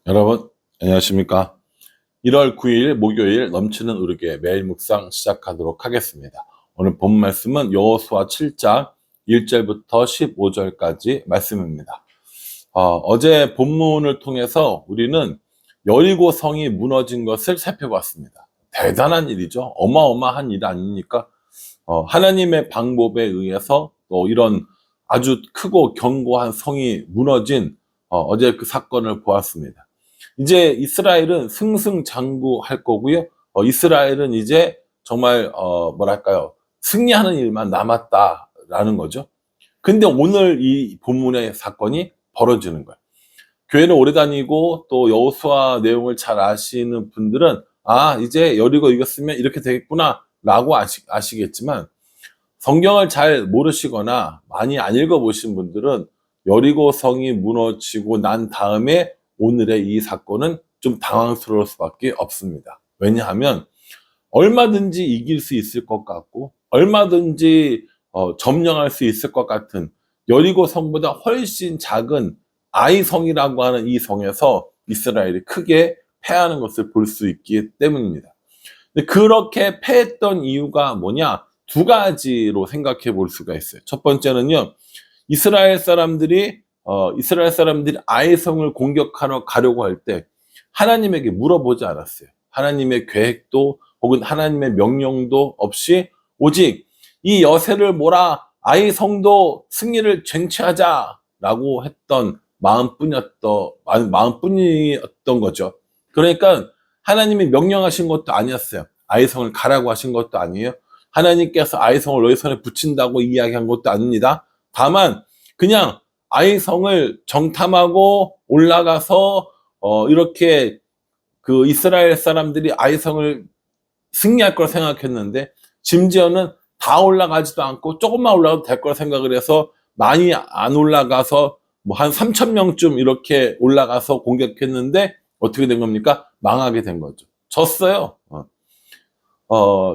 여러분, 안녕하십니까? 1월 9일 목요일 넘치는 우리의 매일 묵상 시작하도록 하겠습니다. 오늘 본 말씀은 여호수아 7장 1절부터 15절까지 말씀입니다. 어제 본문을 통해서 우리는 여리고 성이 무너진 것을 살펴봤습니다. 대단한 일이죠. 어마어마한 일 아닙니까? 하나님의 방법에 의해서 또 이런 아주 크고 견고한 성이 무너진 어제 그 사건을 보았습니다. 이제 이스라엘은 승승장구할 거고요. 이스라엘은 이제 정말 뭐랄까요, 승리하는 일만 남았다라는 거죠. 근데 오늘 이 본문의 사건이 벌어지는 거예요. 교회를 오래 다니고 또 여호수아 내용을 잘 아시는 분들은 이제 여리고 이겼으면 이렇게 되겠구나 라고 아시겠지만, 성경을 잘 모르시거나 많이 안 읽어보신 분들은 여리고 성이 무너지고 난 다음에 오늘의 이 사건은 좀 당황스러울 수밖에 없습니다. 왜냐하면 얼마든지 이길 수 있을 것 같고 얼마든지 점령할 수 있을 것 같은 여리고 성보다 훨씬 작은 아이 성이라고 하는 이 성에서 이스라엘이 크게 패하는 것을 볼 수 있기 때문입니다. 근데 그렇게 패했던 이유가 뭐냐? 두 가지로 생각해 볼 수가 있어요. 첫 번째는요, 이스라엘 사람들이 아이 성을 공격하러 가려고 할 때 하나님에게 물어보지 않았어요. 하나님의 계획도 혹은 하나님의 명령도 없이 오직 이 여세를 몰아 아이 성도 승리를 쟁취하자라고 했던 마음뿐이었던 거죠. 그러니까 하나님이 명령하신 것도 아니었어요. 아이 성을 가라고 하신 것도 아니에요. 하나님께서 아이 성을 너희 손에 붙인다고 이야기한 것도 아닙니다. 다만 그냥 아이 성을 정탐하고 올라가서 이렇게 그 이스라엘 사람들이 아이 성을 승리할 걸 생각했는데, 심지어는 다 올라가지도 않고 조금만 올라가도 될 걸 생각을 해서 많이 안 올라가서 뭐 한 3,000명쯤 이렇게 올라가서 공격했는데 어떻게 된 겁니까? 망하게 된 거죠. 졌어요.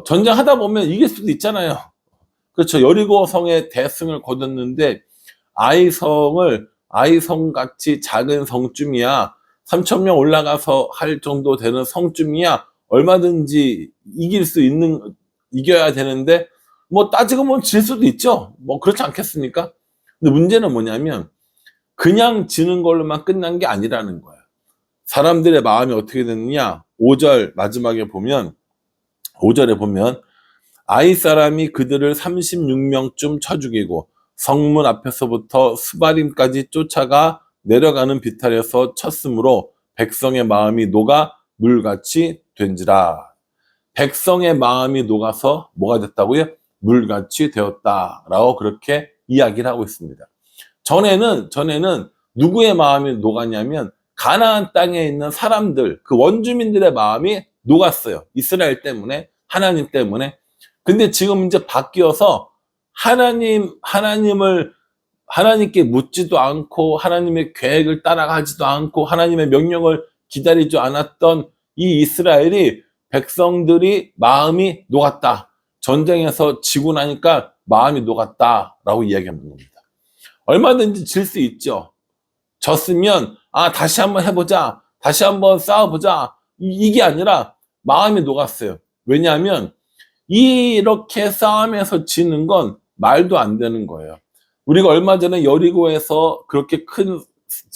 전쟁하다 보면 이길 수도 있잖아요. 그렇죠. 여리고 성에 대승을 거뒀는데 아이성 같이 작은 성쯤이야, 3,000명 올라가서 할 정도 되는 성쯤이야 얼마든지 이겨야 되는데, 뭐 따지고 보면 질 수도 있죠. 뭐 그렇지 않겠습니까? 근데 문제는 뭐냐면 그냥 지는 걸로만 끝난 게 아니라는 거야. 사람들의 마음이 어떻게 됐느냐? 5절 마지막에 보면, 5절에 보면 아이 사람이 그들을 36명쯤 쳐 죽이고 성문 앞에서부터 스바림까지 쫓아가 내려가는 비탈에서 쳤으므로 백성의 마음이 녹아 물같이 된지라. 백성의 마음이 녹아서 뭐가 됐다고요? 물같이 되었다라고 그렇게 이야기를 하고 있습니다. 전에는 누구의 마음이 녹았냐면 가나안 땅에 있는 사람들, 그 원주민들의 마음이 녹았어요. 이스라엘 때문에, 하나님 때문에. 근데 지금 이제 바뀌어서 하나님께 묻지도 않고 하나님의 계획을 따라가지도 않고 하나님의 명령을 기다리지 않았던 이 이스라엘이, 백성들이 마음이 녹았다. 전쟁에서 지고 나니까 마음이 녹았다라고 이야기하는 겁니다. 얼마든지 질 수 있죠. 졌으면 다시 한번 해보자, 다시 한번 싸워보자, 이게 아니라 마음이 녹았어요. 왜냐하면 이렇게 싸움에서 지는 건 말도 안 되는 거예요. 우리가 얼마 전에 여리고에서 그렇게 큰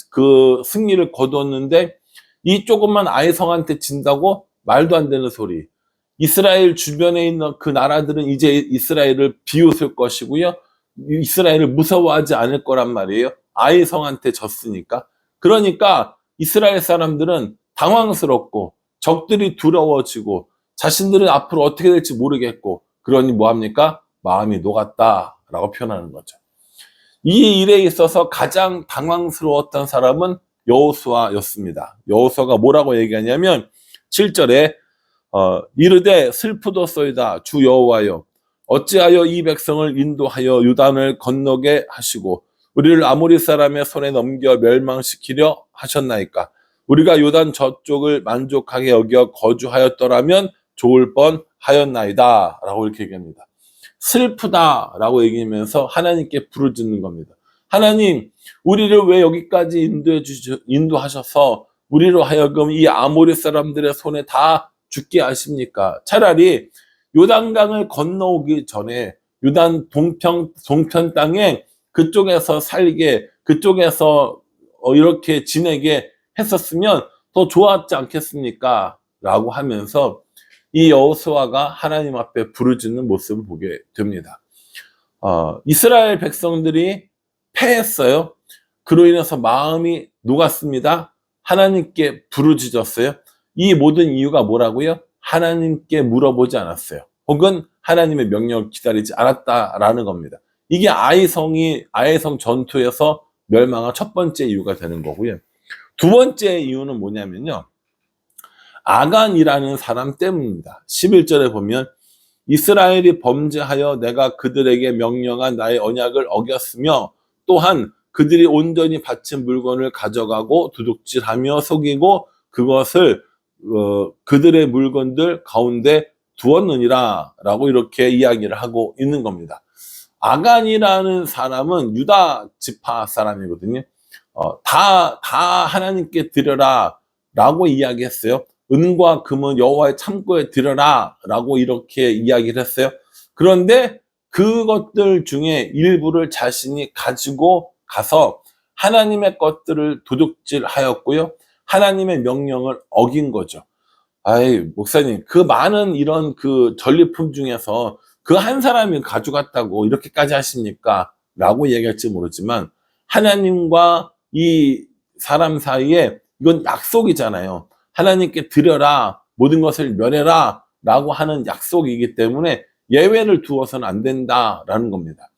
그 승리를 거두었는데 이 조그만 아이성한테 진다고? 말도 안 되는 소리. 이스라엘 주변에 있는 그 나라들은 이제 이스라엘을 비웃을 것이고요, 이스라엘을 무서워하지 않을 거란 말이에요. 아이성한테 졌으니까. 그러니까 이스라엘 사람들은 당황스럽고 적들이 두려워지고 자신들은 앞으로 어떻게 될지 모르겠고, 그러니 뭐합니까? 마음이 녹았다라고 표현하는 거죠. 이 일에 있어서 가장 당황스러웠던 사람은 여호수아였습니다. 여호수아가 뭐라고 얘기하냐면 7절에 이르되 슬프도소이다 주 여호와여, 어찌하여 이 백성을 인도하여 요단을 건너게 하시고 우리를 아모리 사람의 손에 넘겨 멸망시키려 하셨나이까? 우리가 요단 저쪽을 만족하게 여겨 거주하였더라면 좋을 뻔하였나이다 라고 이렇게 얘기합니다. 슬프다라고 얘기하면서 하나님께 부르짖는 겁니다. 하나님, 우리를 왜 여기까지 인도하셔서 우리로 하여금 이 아모리 사람들의 손에 다 죽게 하십니까? 차라리 요단강을 건너오기 전에 요단 동편 땅에 그쪽에서 살게, 그쪽에서 이렇게 지내게 했었으면 더 좋았지 않겠습니까? 라고 하면서 이 여호수아가 하나님 앞에 부르짖는 모습을 보게 됩니다. 이스라엘 백성들이 패했어요. 그로 인해서 마음이 녹았습니다. 하나님께 부르짖었어요. 이 모든 이유가 뭐라고요? 하나님께 물어보지 않았어요. 혹은 하나님의 명령을 기다리지 않았다라는 겁니다. 이게 아이성 전투에서 멸망한 첫 번째 이유가 되는 거고요. 두 번째 이유는 뭐냐면요, 아간이라는 사람 때문입니다. 11절에 보면 이스라엘이 범죄하여 내가 그들에게 명령한 나의 언약을 어겼으며 또한 그들이 온전히 바친 물건을 가져가고 도둑질하며 속이고 그것을 그들의 물건들 가운데 두었느니라 라고 이렇게 이야기를 하고 있는 겁니다. 아간이라는 사람은 유다 지파 사람이거든요. 다 하나님께 드려라 라고 이야기했어요. 은과 금은 여호와의 창고에 드려라 라고 이렇게 이야기를 했어요. 그런데 그것들 중에 일부를 자신이 가지고 가서 하나님의 것들을 도둑질하였고요, 하나님의 명령을 어긴 거죠. 아이, 목사님, 그 많은 이런 그 전리품 중에서 그 한 사람이 가져갔다고 이렇게까지 하십니까? 라고 얘기할지 모르지만 하나님과 이 사람 사이에 이건 약속이잖아요. 하나님께 드려라, 모든 것을 멸해라 라고 하는 약속이기 때문에 예외를 두어서는 안 된다라는 겁니다.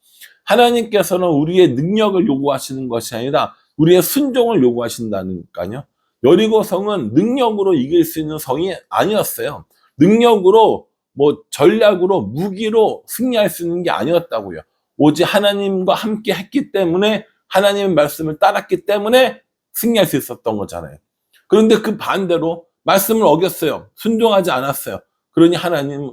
하나님께서는 우리의 능력을 요구하시는 것이 아니라 우리의 순종을 요구하신다니까요. 여리고성은 능력으로 이길 수 있는 성이 아니었어요. 능력으로, 전략으로, 무기로 승리할 수 있는 게 아니었다고요. 오직 하나님과 함께 했기 때문에, 하나님의 말씀을 따랐기 때문에 승리할 수 있었던 거잖아요. 그런데 그 반대로 말씀을 어겼어요. 순종하지 않았어요. 그러니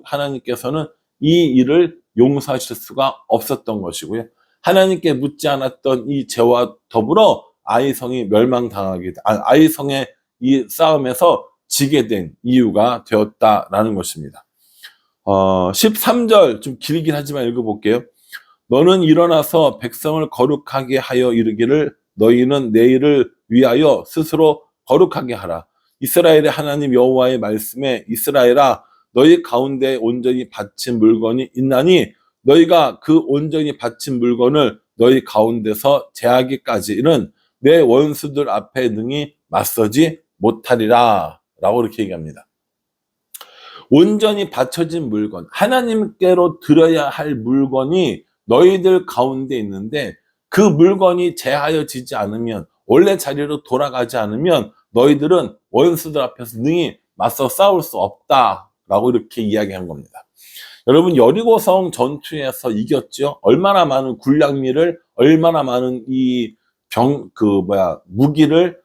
하나님께서는 이 일을 용서하실 수가 없었던 것이고요. 하나님께 묻지 않았던 이 죄와 더불어 아이성이 아이성의 이 싸움에서 지게 된 이유가 되었다라는 것입니다. 13절 좀 길긴 하지만 읽어볼게요. 너는 일어나서 백성을 거룩하게 하여 이르기를 너희는 내일을 위하여 스스로 거룩하게 하라. 이스라엘의 하나님 여호와의 말씀에 이스라엘아 너희 가운데 온전히 바친 물건이 있나니 너희가 그 온전히 바친 물건을 너희 가운데서 제하기까지는 내 원수들 앞에 능히 맞서지 못하리라 라고 이렇게 얘기합니다. 온전히 바쳐진 물건, 하나님께로 드려야 할 물건이 너희들 가운데 있는데 그 물건이 제하여지지 않으면, 원래 자리로 돌아가지 않으면 너희들은 원수들 앞에서 능히 맞서 싸울 수 없다라고 이렇게 이야기한 겁니다. 여러분, 여리고성 전투에서 이겼죠. 얼마나 많은 군량미를, 얼마나 많은 이 무기를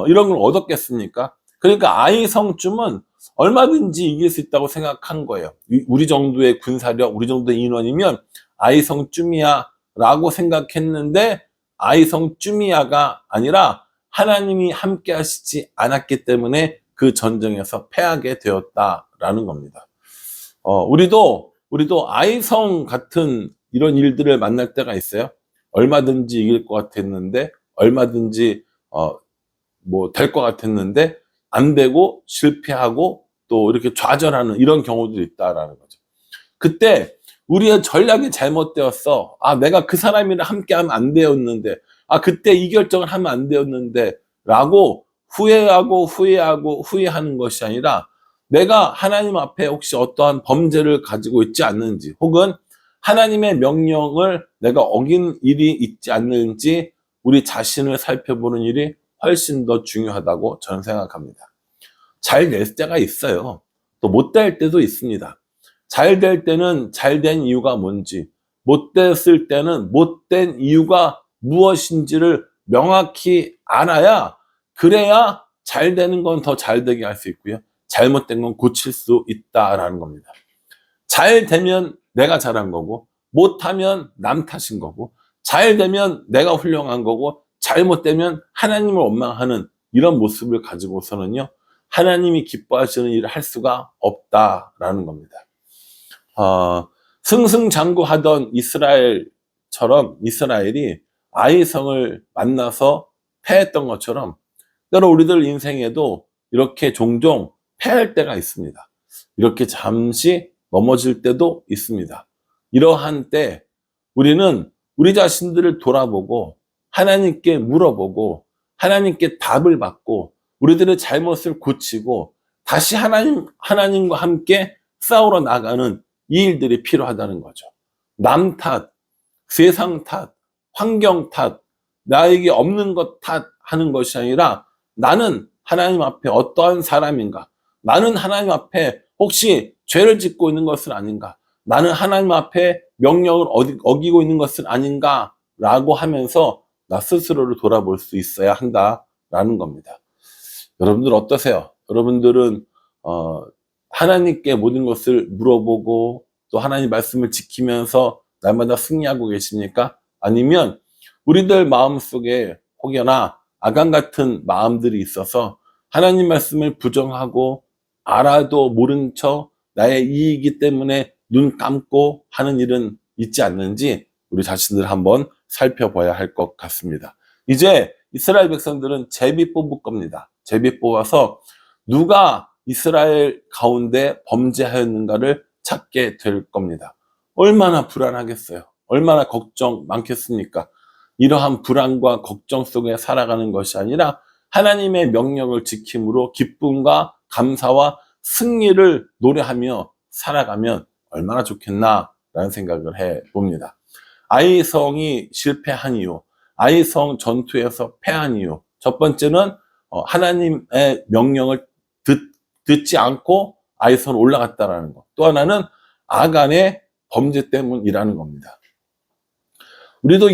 이런 걸 얻었겠습니까? 그러니까 아이성쯤은 얼마든지 이길 수 있다고 생각한 거예요. 우리 정도의 군사력, 우리 정도의 인원이면 아이성쯤이야 라고 생각했는데 아이성쯤이야가 아니라 하나님이 함께 하시지 않았기 때문에 그 전쟁에서 패하게 되었다라는 겁니다. 우리도 아이성 같은 이런 일들을 만날 때가 있어요. 얼마든지 이길 것 같았는데, 얼마든지 될 것 같았는데 안 되고 실패하고 또 이렇게 좌절하는 이런 경우도 있다라는 거죠. 그때 우리의 전략이 잘못되었어. 내가 그 사람이랑 함께하면 안 되었는데, 그때 이 결정을 하면 안 되었는데 라고 후회하는 것이 아니라 내가 하나님 앞에 혹시 어떠한 범죄를 가지고 있지 않는지, 혹은 하나님의 명령을 내가 어긴 일이 있지 않는지 우리 자신을 살펴보는 일이 훨씬 더 중요하다고 저는 생각합니다. 잘 될 때가 있어요. 또 못 될 때도 있습니다. 잘 될 때는 잘 된 이유가 뭔지, 못 됐을 때는 못된 이유가 무엇인지를 명확히 알아야, 그래야 잘 되는 건 더 잘 되게 할 수 있고요, 잘못된 건 고칠 수 있다라는 겁니다. 잘 되면 내가 잘한 거고, 못하면 남 탓인 거고, 잘 되면 내가 훌륭한 거고, 잘못되면 하나님을 원망하는 이런 모습을 가지고서는요, 하나님이 기뻐하시는 일을 할 수가 없다라는 겁니다. 승승장구하던 이스라엘처럼 이스라엘이 아이성을 만나서 패했던 것처럼 때로 우리들 인생에도 이렇게 종종 패할 때가 있습니다. 이렇게 잠시 넘어질 때도 있습니다. 이러한 때 우리는 우리 자신들을 돌아보고 하나님께 물어보고 하나님께 답을 받고 우리들의 잘못을 고치고 다시 하나님과 함께 싸우러 나가는 이 일들이 필요하다는 거죠. 남 탓, 세상 탓, 환경 탓, 나에게 없는 것 탓하는 것이 아니라 나는 하나님 앞에 어떠한 사람인가? 나는 하나님 앞에 혹시 죄를 짓고 있는 것은 아닌가? 나는 하나님 앞에 명령을 어기고 있는 것은 아닌가? 라고 하면서 나 스스로를 돌아볼 수 있어야 한다라는 겁니다. 여러분들 어떠세요? 여러분들은 하나님께 모든 것을 물어보고 또 하나님 말씀을 지키면서 날마다 승리하고 계십니까? 아니면 우리들 마음속에 혹여나 아간 같은 마음들이 있어서 하나님 말씀을 부정하고 알아도 모른 척 나의 이익이기 때문에 눈 감고 하는 일은 있지 않는지 우리 자신들 한번 살펴봐야 할 것 같습니다. 이제 이스라엘 백성들은 제비 뽑을 겁니다. 제비 뽑아서 누가 이스라엘 가운데 범죄하였는가를 찾게 될 겁니다. 얼마나 불안하겠어요. 얼마나 걱정 많겠습니까? 이러한 불안과 걱정 속에 살아가는 것이 아니라 하나님의 명령을 지킴으로 기쁨과 감사와 승리를 노래하며 살아가면 얼마나 좋겠나라는 생각을 해봅니다. 아이성이 실패한 이유, 아이성 전투에서 패한 이유, 첫 번째는 하나님의 명령을 듣지 않고 아이성으로 올라갔다라는 것. 또 하나는 아간의 범죄 때문이라는 겁니다. 우리도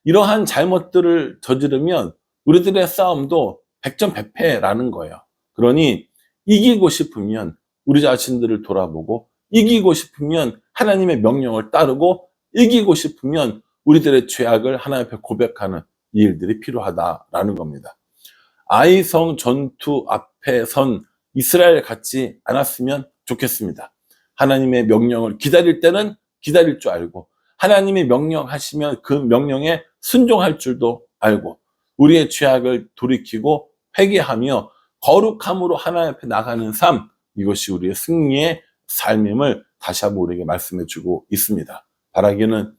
이러한 잘못들을 저지르면 우리들의 싸움도 백전백패라는 거예요. 그러니 이기고 싶으면 우리 자신들을 돌아보고 이기고 싶으면 하나님의 명령을 따르고 이기고 싶으면 우리들의 죄악을 하나님 앞에 고백하는 이 일들이 필요하다라는 겁니다. 아이성 전투 앞에 선 이스라엘 같지 않았으면 좋겠습니다. 하나님의 명령을 기다릴 때는 기다릴 줄 알고 하나님이 명령하시면 그 명령에 순종할 줄도 알고 우리의 죄악을 돌이키고 회개하며 거룩함으로 하나님 앞에 나가는 삶, 이것이 우리의 승리의 삶임을 다시 한번 우리에게 말씀해 주고 있습니다. 바라기는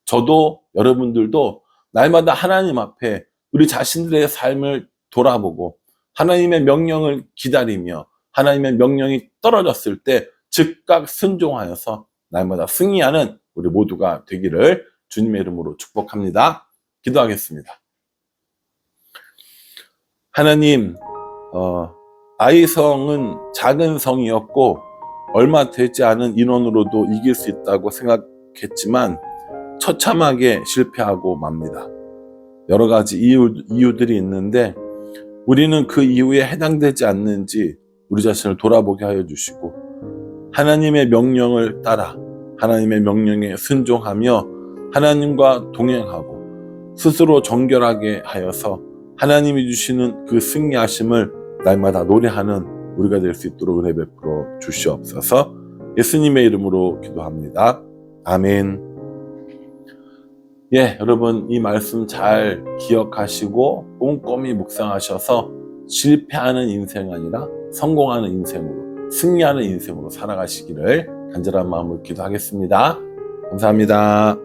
저도 여러분들도 날마다 하나님 앞에 우리 자신들의 삶을 돌아보고 하나님의 명령을 기다리며 하나님의 명령이 떨어졌을 때 즉각 순종하여서 날마다 승리하는 우리 모두가 되기를 주님의 이름으로 축복합니다. 기도하겠습니다. 하나님, 아이성은 작은 성이었고 얼마 되지 않은 인원으로도 이길 수 있다고 생각했지만 처참하게 실패하고 맙니다. 여러 가지 이유들이 있는데 우리는 그 이유에 해당되지 않는지 우리 자신을 돌아보게 하여 주시고 하나님의 명령을 따라 하나님의 명령에 순종하며 하나님과 동행하고 스스로 정결하게 하여서 하나님이 주시는 그 승리하심을 날마다 노래하는 우리가 될 수 있도록 은혜 베풀어 주시옵소서. 예수님의 이름으로 기도합니다. 아멘. 여러분 이 말씀 잘 기억하시고 꼼꼼히 묵상하셔서 실패하는 인생 아니라 성공하는 인생으로, 승리하는 인생으로 살아가시기를 간절한 마음으로 기도하겠습니다. 감사합니다.